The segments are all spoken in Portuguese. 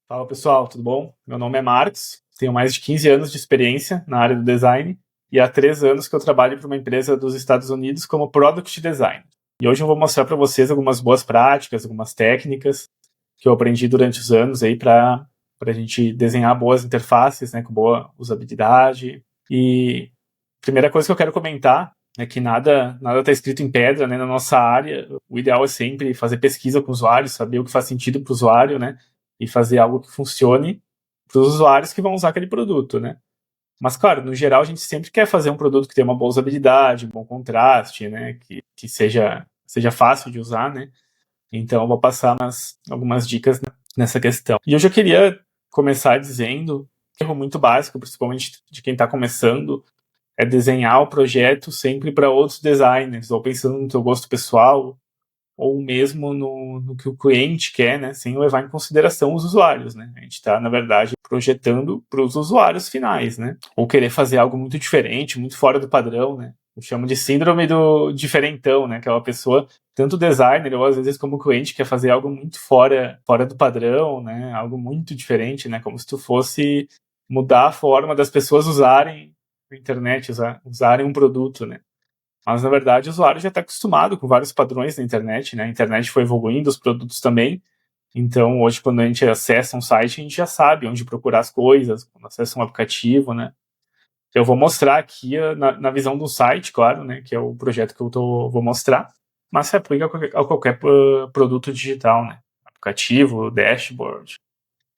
Fala pessoal, tudo bom? Meu nome é Marcos, tenho mais de 15 anos de experiência na área do design e há 3 anos que eu trabalho para uma empresa dos Estados Unidos como Product Design. E hoje eu vou mostrar para vocês algumas boas práticas, algumas técnicas que eu aprendi durante os anos aí para a gente desenhar boas interfaces, né, com boa usabilidade. E a primeira coisa que eu quero comentar é que nada está escrito em pedra, né, na nossa área. O ideal é sempre fazer pesquisa com o usuário, saber o que faz sentido para o usuário, né, e fazer algo que funcione para os usuários que vão usar aquele produto, né. Mas, claro, no geral, a gente sempre quer fazer um produto que tenha uma boa usabilidade, um bom contraste, né, que seja fácil de usar, né. Então, eu vou passar algumas dicas nessa questão. E eu já queria começar dizendo que um erro muito básico, principalmente de quem está começando, é desenhar o projeto sempre para outros designers, ou pensando no teu gosto pessoal, ou mesmo no que o cliente quer, né, sem levar em consideração os usuários, né. A gente está, na verdade, projetando para os usuários finais, né. Ou querer fazer algo muito diferente, muito fora do padrão, né. Eu chamo de síndrome do diferentão, né, aquela pessoa, tanto o designer ou às vezes como o cliente, quer fazer algo muito fora do padrão, né, algo muito diferente, né, como se tu fosse mudar a forma das pessoas usarem a internet, usarem um produto, né. Mas, na verdade, o usuário já está acostumado com vários padrões na internet, né? A internet foi evoluindo, os produtos também. Então, hoje, quando a gente acessa um site, a gente já sabe onde procurar as coisas, quando acessa um aplicativo, né? Eu vou mostrar aqui na visão do site, claro, né? Que é o projeto que vou mostrar, mas se aplica a qualquer produto digital, né? Aplicativo, dashboard.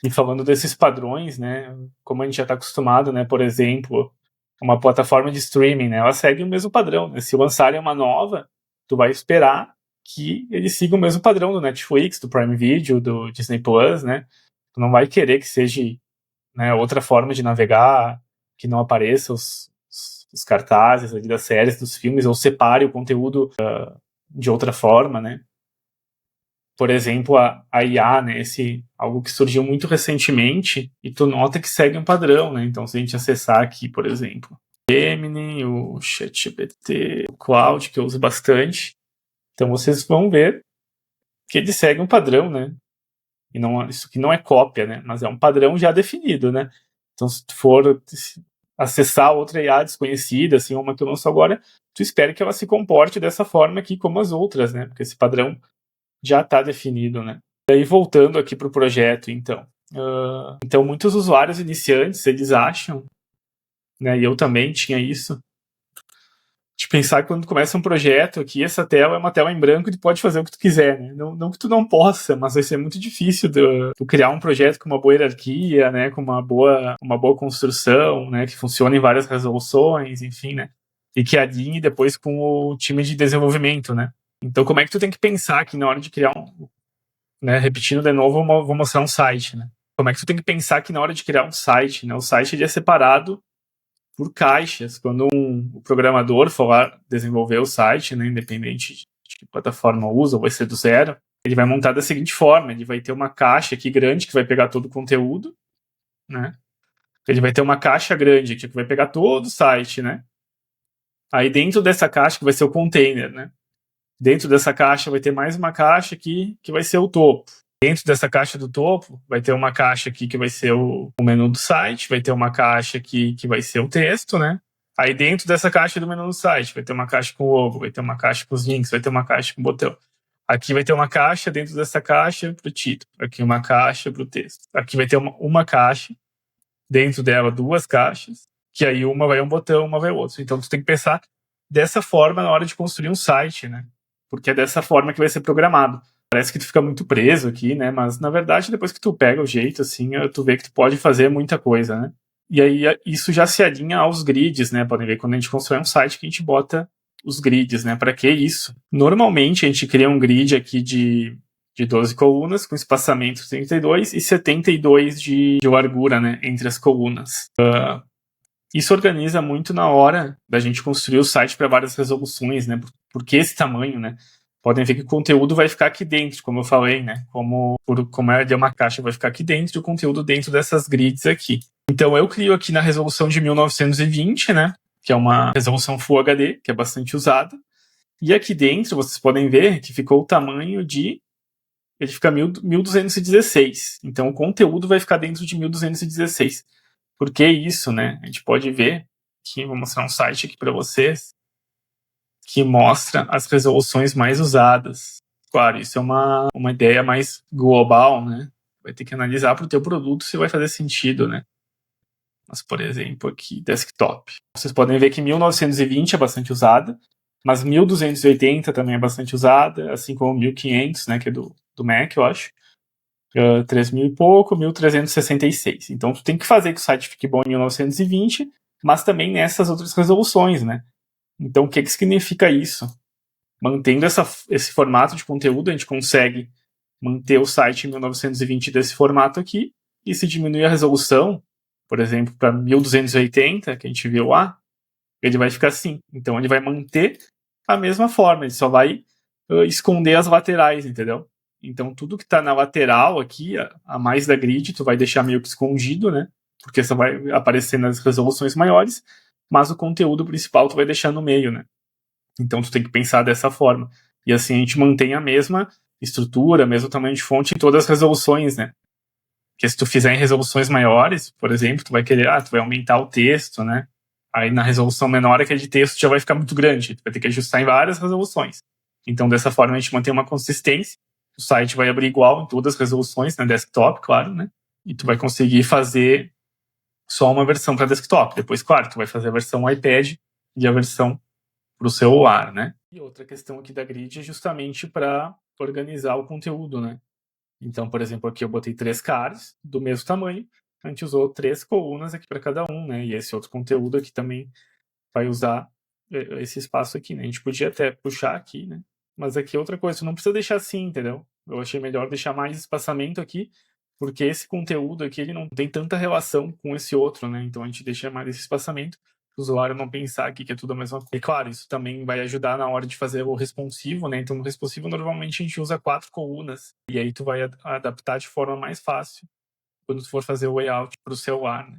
E falando desses padrões, né? Como a gente já está acostumado, né? Por exemplo, uma plataforma de streaming, né? Ela segue o mesmo padrão, né? Se lançarem uma nova, tu vai esperar que ele siga o mesmo padrão do Netflix, do Prime Video, do Disney Plus, né? Tu não vai querer que seja, né, outra forma de navegar, que não apareça os cartazes ali das séries, dos filmes, ou separe o conteúdo de outra forma, né? Por exemplo, a IA, né, algo que surgiu muito recentemente, e tu nota que segue um padrão, né? Então, se a gente acessar aqui, por exemplo, Gemini, o ChatGPT, o Cloud, que eu uso bastante, então vocês vão ver que ele segue um padrão, né? E não, isso aqui não é cópia, né? Mas é um padrão já definido, né? Então, se tu for acessar outra IA desconhecida, assim, uma que eu lanço agora, tu espera que ela se comporte dessa forma aqui como as outras, né? Porque esse padrão já está definido, né? E aí, voltando aqui para o projeto, então. Então, muitos usuários iniciantes, eles acham, né, e eu também tinha isso, de pensar que quando tu começa um projeto aqui, essa tela é uma tela em branco e tu pode fazer o que tu quiser, né? Não que tu não possa, mas vai ser muito difícil tu criar um projeto com uma boa hierarquia, né, com uma boa construção, né, que funcione em várias resoluções, enfim, né? E que alinhe depois com o time de desenvolvimento, né? Então, como é que tu tem que pensar aqui na hora de criar né, repetindo de novo, vou mostrar um site, né? Como é que tu tem que pensar que na hora de criar um site, né, o site ele é separado por caixas. Quando o programador for lá desenvolver o site, né, independente de que plataforma usa, ou vai ser do zero, ele vai montar da seguinte forma: ele vai ter uma caixa aqui grande que vai pegar todo o conteúdo, né? Ele vai ter uma caixa grande aqui que vai pegar todo o site, né? Aí dentro dessa caixa que vai ser o container, né? Dentro dessa caixa vai ter mais uma caixa aqui que vai ser o topo. Dentro dessa caixa do topo, vai ter uma caixa aqui que vai ser o menu do site, vai ter uma caixa aqui que vai ser o texto, né? Aí dentro dessa caixa do menu do site, vai ter uma caixa com o logo, vai ter uma caixa com os links, vai ter uma caixa com o botão. Aqui vai ter uma caixa dentro dessa caixa para o título. Aqui uma caixa para o texto. Aqui vai ter uma caixa, dentro dela duas caixas, que aí uma vai um botão, uma vai outro. Então tu tem que pensar dessa forma na hora de construir um site, né? Porque é dessa forma que vai ser programado. Parece que tu fica muito preso aqui, né? Mas, na verdade, depois que tu pega o jeito, assim, tu vê que tu pode fazer muita coisa, né? E aí, isso já se alinha aos grids, né? Podem ver quando a gente constrói um site que a gente bota os grids, né? Para que isso? Normalmente, a gente cria um grid aqui de 12 colunas, com espaçamento 32 e 72 de largura, né? Entre as colunas. Isso organiza muito na hora da gente construir o site para várias resoluções, né? Por que esse tamanho, né? Podem ver que o conteúdo vai ficar aqui dentro, como eu falei, né? Como é de uma caixa, vai ficar aqui dentro e o conteúdo dentro dessas grids aqui. Então eu crio aqui na resolução de 1920, né? Que é uma resolução Full HD, que é bastante usada. E aqui dentro vocês podem ver que ficou o tamanho de ele fica 1216. Então o conteúdo vai ficar dentro de 1216. Por que isso, né? A gente pode ver que vou mostrar um site aqui para vocês que mostra as resoluções mais usadas. Claro, isso é uma ideia mais global, né? Vai ter que analisar para o teu produto se vai fazer sentido, né? Mas, por exemplo, aqui, desktop. Vocês podem ver que 1920 é bastante usada, mas 1280 também é bastante usada, assim como 1500, né, que é do Mac, eu acho. 3.000 e pouco, 1366. Então, tu tem que fazer que o site fique bom em 1920, mas também nessas outras resoluções, né? Então, o que significa isso? Mantendo esse formato de conteúdo, a gente consegue manter o site em 1920 desse formato aqui, e se diminuir a resolução, por exemplo, para 1280, que a gente viu lá, ele vai ficar assim. Então, ele vai manter a mesma forma, ele só vai esconder as laterais, entendeu? Então, tudo que está na lateral aqui, a mais da grid, tu vai deixar meio que escondido, né? Porque só vai aparecer nas resoluções maiores, mas o conteúdo principal tu vai deixar no meio, né? Então, tu tem que pensar dessa forma. E assim a gente mantém a mesma estrutura, mesmo tamanho de fonte em todas as resoluções, né? Porque se tu fizer em resoluções maiores, por exemplo, tu vai querer, tu vai aumentar o texto, né? Aí na resolução menor, aquele de texto já vai ficar muito grande. Tu vai ter que ajustar em várias resoluções. Então, dessa forma, a gente mantém uma consistência. O site vai abrir igual em todas as resoluções, na desktop, claro, né? E tu vai conseguir fazer só uma versão para desktop. Depois, claro, tu vai fazer a versão iPad e a versão para o celular, né? E outra questão aqui da grid é justamente para organizar o conteúdo, né? Então, por exemplo, aqui eu botei 3 cards do mesmo tamanho, a gente usou 3 colunas aqui para cada um, né? E esse outro conteúdo aqui também vai usar esse espaço aqui, né? A gente podia até puxar aqui, né? Mas aqui é outra coisa, tu não precisa deixar assim, entendeu? Eu achei melhor deixar mais espaçamento aqui, porque esse conteúdo aqui ele não tem tanta relação com esse outro, né? Então a gente deixa mais esse espaçamento, o usuário não pensar aqui que é tudo a mesma coisa. E claro, isso também vai ajudar na hora de fazer o responsivo, né? Então no responsivo normalmente a gente usa 4 colunas, e aí tu vai adaptar de forma mais fácil quando tu for fazer o layout para o celular, né?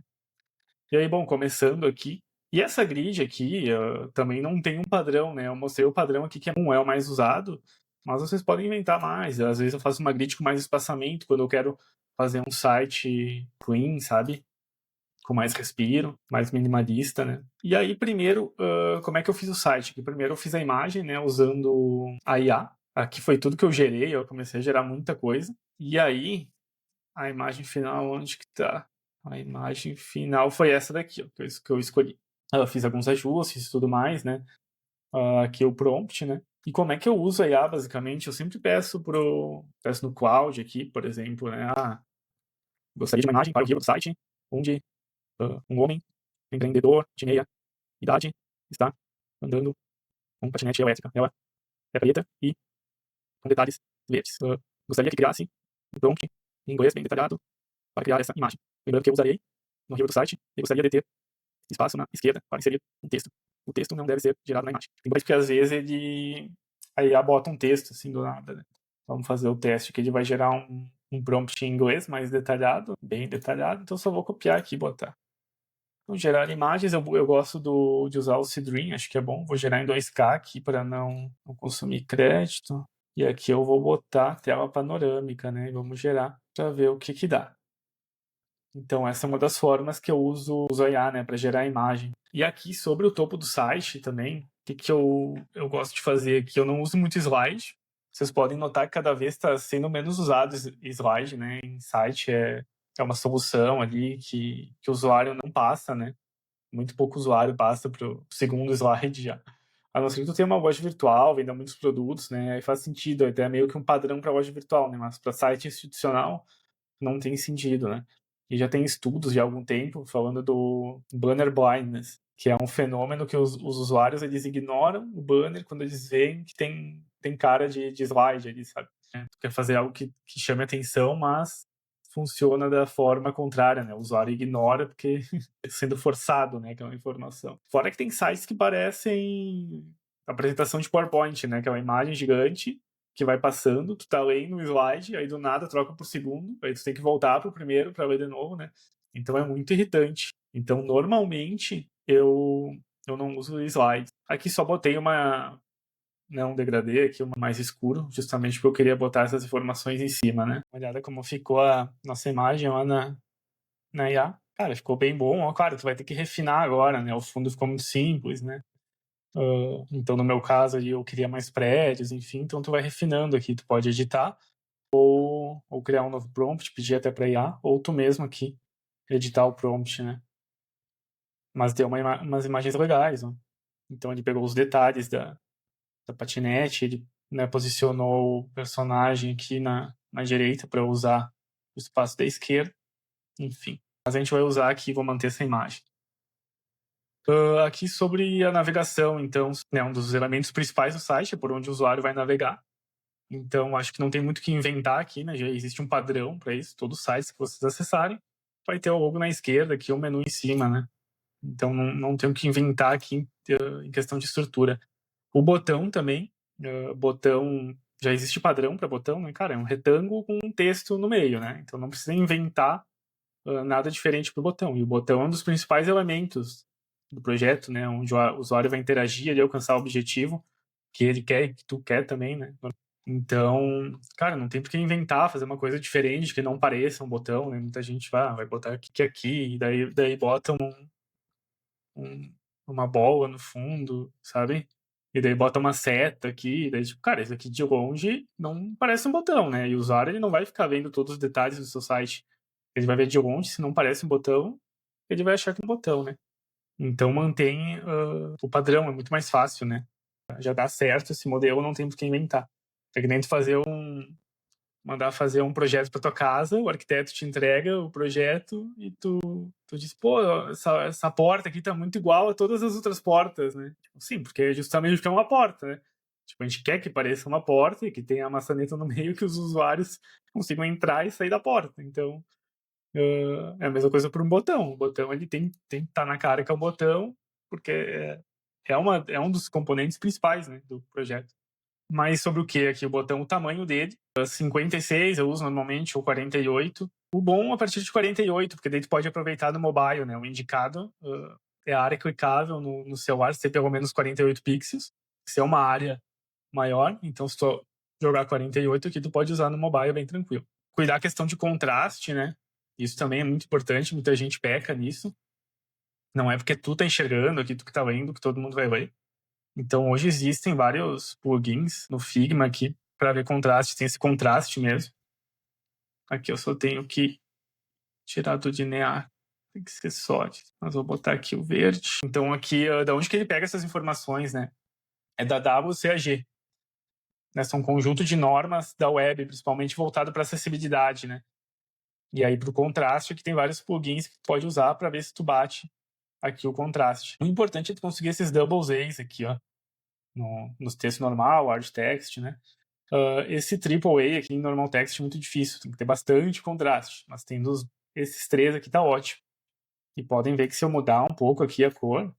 E aí, bom, começando aqui. E essa grid aqui também não tem um padrão, né? Eu mostrei o padrão aqui que é o mais usado, mas vocês podem inventar mais. Às vezes eu faço uma grid com mais espaçamento quando eu quero fazer um site clean, sabe? Com mais respiro, mais minimalista, né? E aí, primeiro, como é que eu fiz o site? Aqui, primeiro eu fiz a imagem, né? Usando a IA. Aqui foi tudo que eu gerei, eu comecei a gerar muita coisa. E aí, a imagem final, onde que tá? A imagem final foi essa daqui, ó, que eu escolhi. Eu fiz alguns ajustes e tudo mais, né? Aqui o prompt, né? E como é que eu uso a IA, basicamente? Eu sempre peço no Cloud aqui, por exemplo, né? Gostaria de uma imagem para o guia do site, onde um homem empreendedor de meia idade está andando com patinete elétrica. Ela é preta e com detalhes verdes. Gostaria que criasse um prompt em inglês bem detalhado para criar essa imagem. Lembrando que eu usarei no arquivo do site e gostaria de ter espaço na esquerda para inserir um texto. O texto não deve ser gerado na imagem. Tem porque às vezes a IA bota um texto assim do nada, né? Vamos fazer o teste que ele vai gerar um prompt em inglês mais detalhado, bem detalhado, então só vou copiar aqui e botar. Então, gerar imagens, eu gosto de usar o Cdream, acho que é bom. Vou gerar em 2K aqui para não consumir crédito. E aqui eu vou botar tela panorâmica, né? E vamos gerar para ver o que dá. Então, essa é uma das formas que eu uso o IA, né, para gerar imagem. E aqui, sobre o topo do site também, o que eu gosto de fazer aqui? Eu não uso muito slide. Vocês podem notar que cada vez está sendo menos usado slide, né? Em site é uma solução ali que o usuário não passa, né? Muito pouco usuário passa para o segundo slide já. A não ser que tu tenha uma loja virtual, venda muitos produtos, né? Aí faz sentido, até é meio que um padrão para loja virtual, né? Mas para site institucional, não tem sentido, né? E já tem estudos de algum tempo falando do banner blindness, que é um fenômeno que os usuários eles ignoram o banner quando eles veem que tem cara de slide ali, sabe? Tu quer fazer algo que chame atenção, mas funciona da forma contrária, né? O usuário ignora porque sendo forçado, né? Aquela informação. Fora que tem sites que parecem apresentação de PowerPoint, né? Que é uma imagem gigante que vai passando, tu tá lendo o slide, aí do nada troca pro segundo, aí tu tem que voltar pro primeiro para ler de novo, né? Então é muito irritante. Então, normalmente, eu não uso slide. Aqui só botei né, um degradê aqui, um mais escuro, justamente porque eu queria botar essas informações em cima, né. Olhada como ficou a nossa imagem lá na IA. Cara, ficou bem bom. Ó, claro, tu vai ter que refinar agora, né, o fundo ficou muito simples, né. Então, no meu caso ali, eu queria mais prédios, enfim, então tu vai refinando aqui, tu pode editar ou criar um novo prompt, pedir até pra IA, ou tu mesmo aqui editar o prompt, né. Mas deu umas imagens legais, ó. Então ele pegou os detalhes da patinete, ele, né, posicionou o personagem aqui na direita para usar o espaço da esquerda, enfim. Mas a gente vai usar aqui, vou manter essa imagem. Aqui sobre a navegação, então, né, um dos elementos principais do site é por onde o usuário vai navegar. Então, acho que não tem muito o que inventar aqui, né? Já existe um padrão para isso. Todos os sites que vocês acessarem vai ter o logo na esquerda, aqui o menu em cima, né? Então, não tem o que inventar aqui em questão de estrutura. O botão também, botão, já existe padrão para botão, né? Cara, é um retângulo com um texto no meio, né? Então, não precisa inventar nada diferente para o botão. E o botão é um dos principais elementos do projeto, né? Onde o usuário vai interagir e alcançar o objetivo que ele quer e que tu quer também, né? Então, cara, não tem por que inventar, fazer uma coisa diferente que não pareça um botão, né? Muita gente vai botar aqui, e daí bota uma bola no fundo, sabe? E daí bota uma seta aqui, e daí tipo, cara, isso aqui de longe não parece um botão, né? E o usuário ele não vai ficar vendo todos os detalhes do seu site. Ele vai ver de longe, se não parece um botão, ele vai achar que é um botão, né? Então mantém o padrão, é muito mais fácil, né? Já dá certo esse modelo, não tem por que inventar. É que nem tu mandar fazer um projeto para tua casa, o arquiteto te entrega o projeto e tu diz, pô, essa porta aqui tá muito igual a todas as outras portas, né? Tipo, sim, porque é justamente porque é uma porta, né? Tipo, a gente quer que pareça uma porta e que tenha a maçaneta no meio que os usuários consigam entrar e sair da porta. Então, é a mesma coisa para um botão. O botão ele tem que estar na cara que é um botão, porque é um dos componentes principais, né, do projeto. Mas sobre o que aqui? O botão, o tamanho dele. 56 eu uso normalmente, ou 48. O bom a partir de 48, porque daí tu pode aproveitar no mobile, né? O indicado é a área clicável no celular, ter pelo menos 48 pixels. Se é uma área maior, então se tu jogar 48 aqui, tu pode usar no mobile bem tranquilo. Cuidar a questão de contraste, né? Isso também é muito importante, muita gente peca nisso. Não é porque tu tá enxergando aqui, tu que tá lendo, que todo mundo vai ler. Então hoje existem vários plugins no Figma aqui para ver contraste, tem esse contraste mesmo. Aqui eu só tenho que tirar do linear, tem que ser sólido. Mas vou botar aqui o verde. Então aqui, da onde que ele pega essas informações, né? É da WCAG. Né? São um conjunto de normas da web, principalmente voltado para acessibilidade, né? E aí para o contraste, aqui tem vários plugins que tu pode usar para ver se tu bate aqui o contraste. O importante é tu conseguir esses double A's aqui, ó. Nos textos normal, hard text, né? Esse triple A aqui em normal text é muito difícil, tem que ter bastante contraste, mas tendo esses três aqui tá ótimo. E podem ver que se eu mudar um pouco aqui a cor,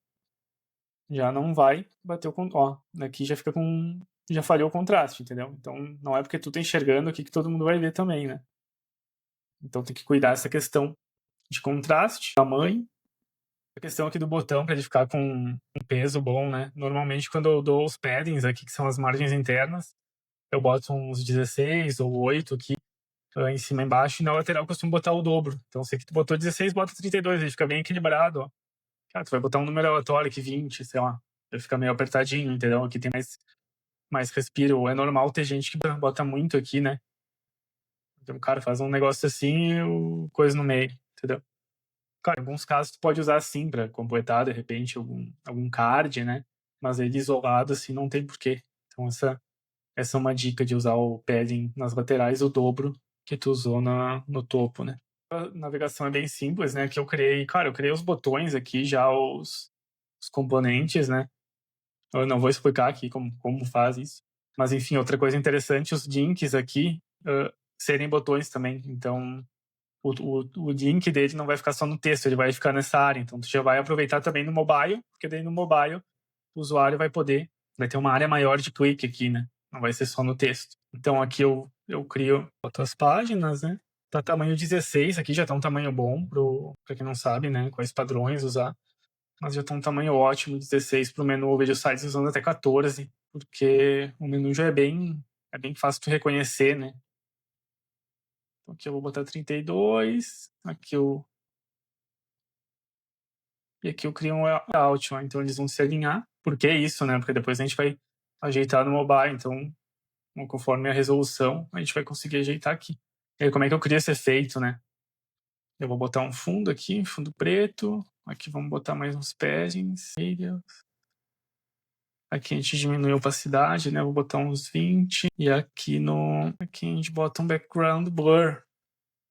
já não vai bater o contraste. Ó, aqui já fica com... já falhou o contraste, entendeu? Então não é porque tu tá enxergando aqui que todo mundo vai ver também, né? Então tem que cuidar dessa questão de contraste, tamanho. A questão aqui do botão para ele ficar com um peso bom, né? Normalmente quando eu dou os paddings aqui, que são as margens internas, eu boto uns 16 ou 8 aqui, em cima e embaixo, e na lateral eu costumo botar o dobro. Então se aqui tu botou 16, bota 32, ele fica bem equilibrado, ó. Cara, tu vai botar um número aleatório aqui, 20, sei lá, vai ficar meio apertadinho, entendeu? Aqui tem mais respiro. É normal ter gente que bota muito aqui, né? Então o cara faz um negócio assim e o coisa no meio, entendeu? Cara, em alguns casos tu pode usar assim pra completar, de repente, algum card, né? Mas ele isolado assim não tem porquê. Então essa é uma dica de usar o padding nas laterais, o dobro que tu usou no topo, né? A navegação é bem simples, né? Que eu criei os botões aqui, já os componentes, né? Eu não vou explicar aqui como faz isso. Mas enfim, outra coisa interessante, os links aqui serem botões também. Então, o link dele não vai ficar só no texto, ele vai ficar nessa área. Então, tu já vai aproveitar também no mobile, porque daí no mobile o usuário vai ter uma área maior de clique aqui, né? Não vai ser só no texto. Então, aqui eu crio outras páginas, né? Tá tamanho 16, aqui já tá um tamanho bom pra quem não sabe, né? Quais padrões usar. mas já tá um tamanho ótimo, 16 para o menu. Eu vejo sites usando até 14, porque o menu já é bem fácil de reconhecer, né? Então aqui eu vou botar 32, e aqui eu crio um layout, ó, então eles vão se alinhar. Por que isso, né? Porque depois a gente vai ajeitar no mobile, então conforme a resolução, a gente vai conseguir ajeitar aqui. E aí, como é que eu crio esse efeito, né? Eu vou botar um fundo aqui, fundo preto. Aqui vamos botar mais uns paddings. Aqui a gente diminui a opacidade, né? Eu vou botar uns 20. E aqui a gente bota um background blur.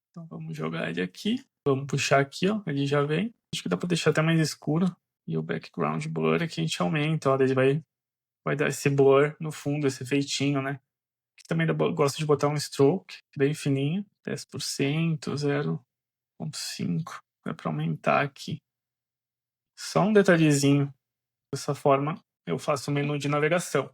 Então vamos jogar ele aqui. Vamos puxar aqui, ó. Ele já vem. Acho que dá pra deixar até mais escuro. E o background blur aqui a gente aumenta, ó. Ele vai dar esse blur no fundo, esse efeitinho, né? Aqui também gosto de botar um stroke bem fininho. 10%, 0,5. Dá pra aumentar aqui. Só um detalhezinho. Dessa forma, eu faço o menu de navegação.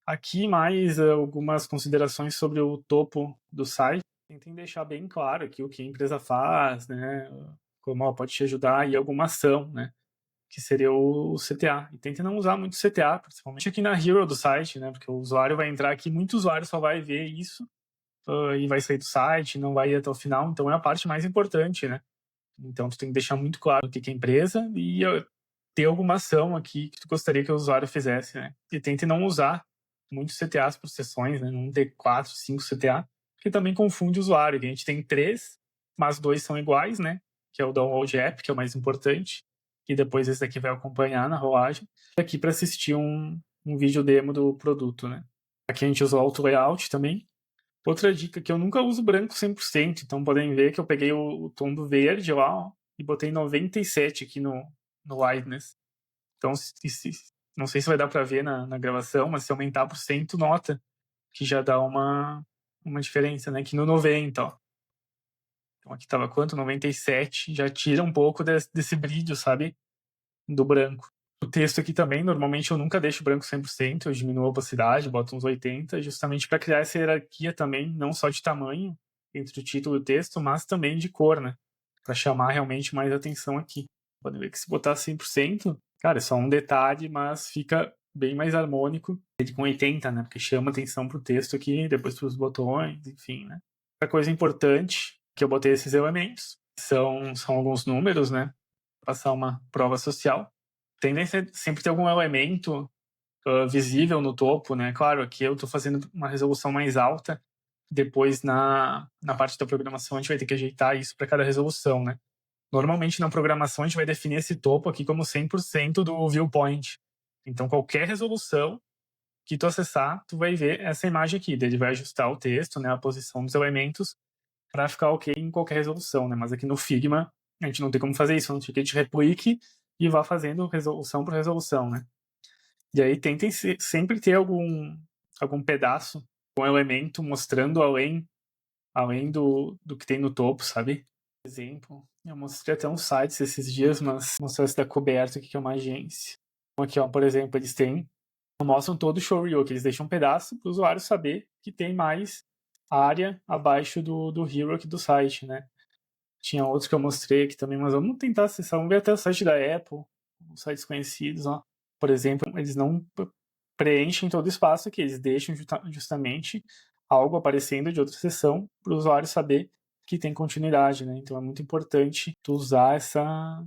Aqui mais algumas considerações sobre o topo do site. Tentem deixar bem claro aqui o que a empresa faz, né? Como ela pode te ajudar e alguma ação, né? Que seria o CTA. E tentem não usar muito CTA, principalmente aqui na hero do site, né? Porque o usuário vai entrar aqui, muito usuário só vai ver isso e vai sair do site, não vai ir até o final. Então é a parte mais importante, né? Então tu tem que deixar muito claro o que é a empresa e ter alguma ação aqui que tu gostaria que o usuário fizesse, né? E tente não usar muitos CTAs por sessões, né? Não ter 4, 5 CTA, porque também confunde o usuário. A gente tem 3, mas 2 são iguais, né? Que é o download app, que é o mais importante, e depois esse aqui vai acompanhar na rolagem. E aqui para assistir um vídeo demo do produto, né? Aqui a gente usa o auto layout também. Outra dica que eu nunca uso branco 100%, então podem ver que eu peguei o tom do verde lá, ó, e botei 97 aqui no Whiteness. Então, não sei se vai dar para ver na gravação, mas se aumentar por cento, nota que já dá uma diferença, né? Aqui no 90, ó. Então aqui tava quanto? 97, já tira um pouco desse brilho, sabe? Do branco. O texto aqui também, normalmente eu nunca deixo branco 100%, eu diminuo a opacidade, boto uns 80, justamente para criar essa hierarquia também, não só de tamanho entre o título e o texto, mas também de cor, né? Para chamar realmente mais atenção aqui. Podem ver que se botar 100%, cara, é só um detalhe, mas fica bem mais harmônico. Ele com 80, né? Porque chama atenção pro texto aqui, depois pros botões, enfim, né? Outra coisa importante que eu botei esses elementos são alguns números, né? Passar uma prova social. Tendência é sempre ter algum elemento visível no topo, né? Claro, aqui eu estou fazendo uma resolução mais alta. Depois, na parte da programação, a gente vai ter que ajeitar isso para cada resolução, né? Normalmente, na programação, a gente vai definir esse topo aqui como 100% do viewpoint. Então, qualquer resolução que tu acessar, tu vai ver essa imagem aqui. Ele vai ajustar o texto, né? A posição dos elementos para ficar ok em qualquer resolução, né? Mas aqui no Figma, a gente não tem como fazer isso. A gente replique e vá fazendo resolução por resolução, né? E aí tentem sempre ter algum pedaço, um elemento mostrando além do que tem no topo, sabe? Por exemplo, eu mostrei até uns sites esses dias, mas mostrei esse da Coberto aqui, que é uma agência. Então, aqui, ó, por exemplo, eles mostram todo o show reel, que eles deixam um pedaço para o usuário saber que tem mais área abaixo do hero aqui do site, né? Tinha outros que eu mostrei aqui também, mas vamos tentar acessar. Vamos ver até o site da Apple, os sites conhecidos, ó. Por exemplo, eles não preenchem todo o espaço aqui, eles deixam justamente algo aparecendo de outra seção para o usuário saber que tem continuidade, né? Então é muito importante tu usar essa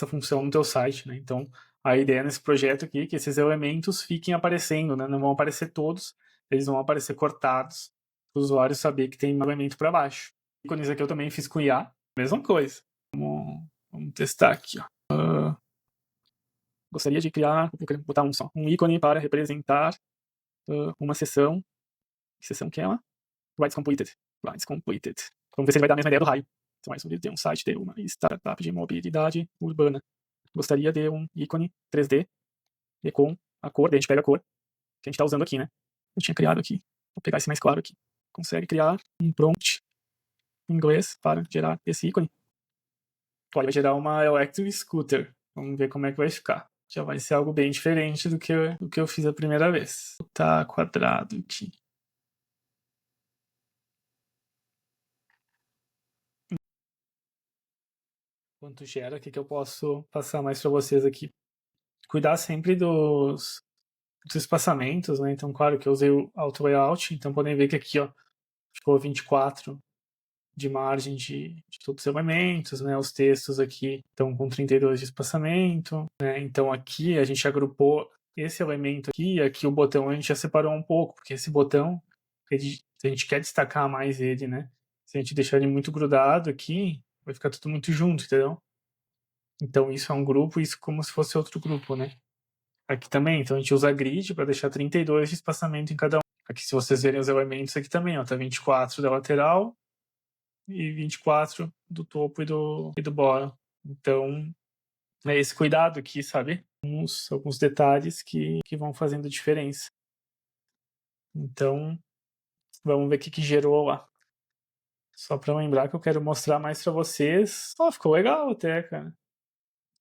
função no teu site, né? Então a ideia nesse projeto aqui é que esses elementos fiquem aparecendo, né? Não vão aparecer todos, eles vão aparecer cortados para o usuário saber que tem um elemento para baixo. Ícones aqui eu também fiz com IA, mesma coisa. Vamos testar aqui, ó. Gostaria de criar, vou botar um ícone para representar uma sessão. Que sessão que é ela? Rights Completed. Rights Completed. Vamos ver se ele vai dar a mesma ideia do raio. Então, mais um site de uma startup de mobilidade urbana. Gostaria de um ícone 3D e com a cor, daí a gente pega a cor que a gente está usando aqui, né? Eu tinha criado aqui. Vou pegar esse mais claro aqui. Consegue criar um prompt em inglês para gerar esse ícone. Olha, vai gerar uma Electric Scooter. Vamos ver como é que vai ficar. Já vai ser algo bem diferente do que eu fiz a primeira vez. Tá quadrado aqui. quanto gera, o que eu posso passar mais para vocês aqui. Cuidar sempre dos espaçamentos, né? Então, claro que eu usei o auto layout, então podem ver que aqui, ó, ficou 24 de margem de todos os elementos, né? Os textos aqui estão com 32 de espaçamento, né? Então aqui a gente agrupou esse elemento aqui o botão a gente já separou um pouco, porque esse botão, a gente quer destacar mais ele, né? Se a gente deixar ele muito grudado aqui, vai ficar tudo muito junto, entendeu? Então isso é um grupo, isso como se fosse outro grupo, né? Aqui também, então a gente usa grid para deixar 32 de espaçamento em cada um. Aqui, se vocês verem os elementos aqui também, ó, tá 24 da lateral e 24 do topo e do bottom. Então, é esse cuidado aqui, sabe? Alguns detalhes que vão fazendo diferença. Então, vamos ver o que gerou lá. Só para lembrar que eu quero mostrar mais para vocês. Ó, ficou legal até, cara.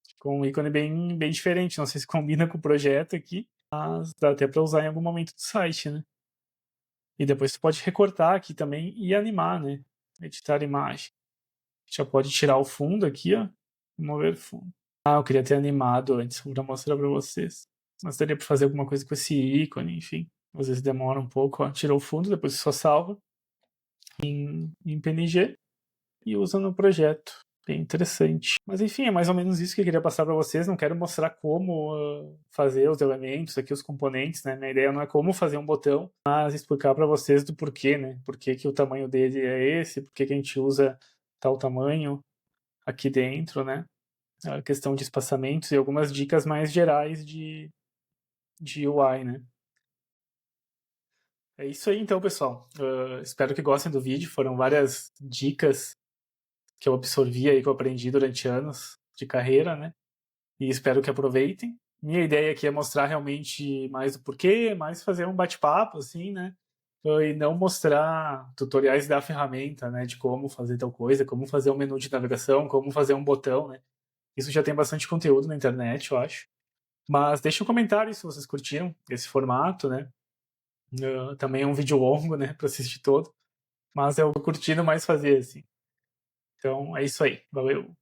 Ficou um ícone bem diferente. Não sei se combina com o projeto aqui, mas dá até para usar em algum momento do site, né? E depois você pode recortar aqui também e animar, né? Editar imagem. Já pode tirar o fundo aqui, ó. E mover fundo. Ah, eu queria ter animado antes para mostrar para vocês. Mas daria para fazer alguma coisa com esse ícone, enfim. Às vezes demora um pouco, ó. Tirou o fundo, depois você só salva em PNG e usa no projeto. Bem interessante. Mas enfim, é mais ou menos isso que eu queria passar para vocês. Não quero mostrar como fazer os elementos aqui, os componentes, né? Minha ideia não é como fazer um botão, mas explicar para vocês do porquê, né? Por que o tamanho dele é esse, por que a gente usa tal tamanho aqui dentro, né? A questão de espaçamentos e algumas dicas mais gerais de UI, né? É isso aí então, pessoal. Espero que gostem do vídeo. Foram várias dicas que eu absorvi aí, que eu aprendi durante anos de carreira, né? E espero que aproveitem. Minha ideia aqui é mostrar realmente mais do porquê, mais fazer um bate-papo, assim, né? E não mostrar tutoriais da ferramenta, né? De como fazer tal coisa, como fazer um menu de navegação, como fazer um botão, né? Isso já tem bastante conteúdo na internet, eu acho. Mas deixa um comentário se vocês curtiram esse formato, né? Também é um vídeo longo, né? Pra assistir todo. Mas eu tô curtindo mais fazer, assim. Então é isso aí. Valeu!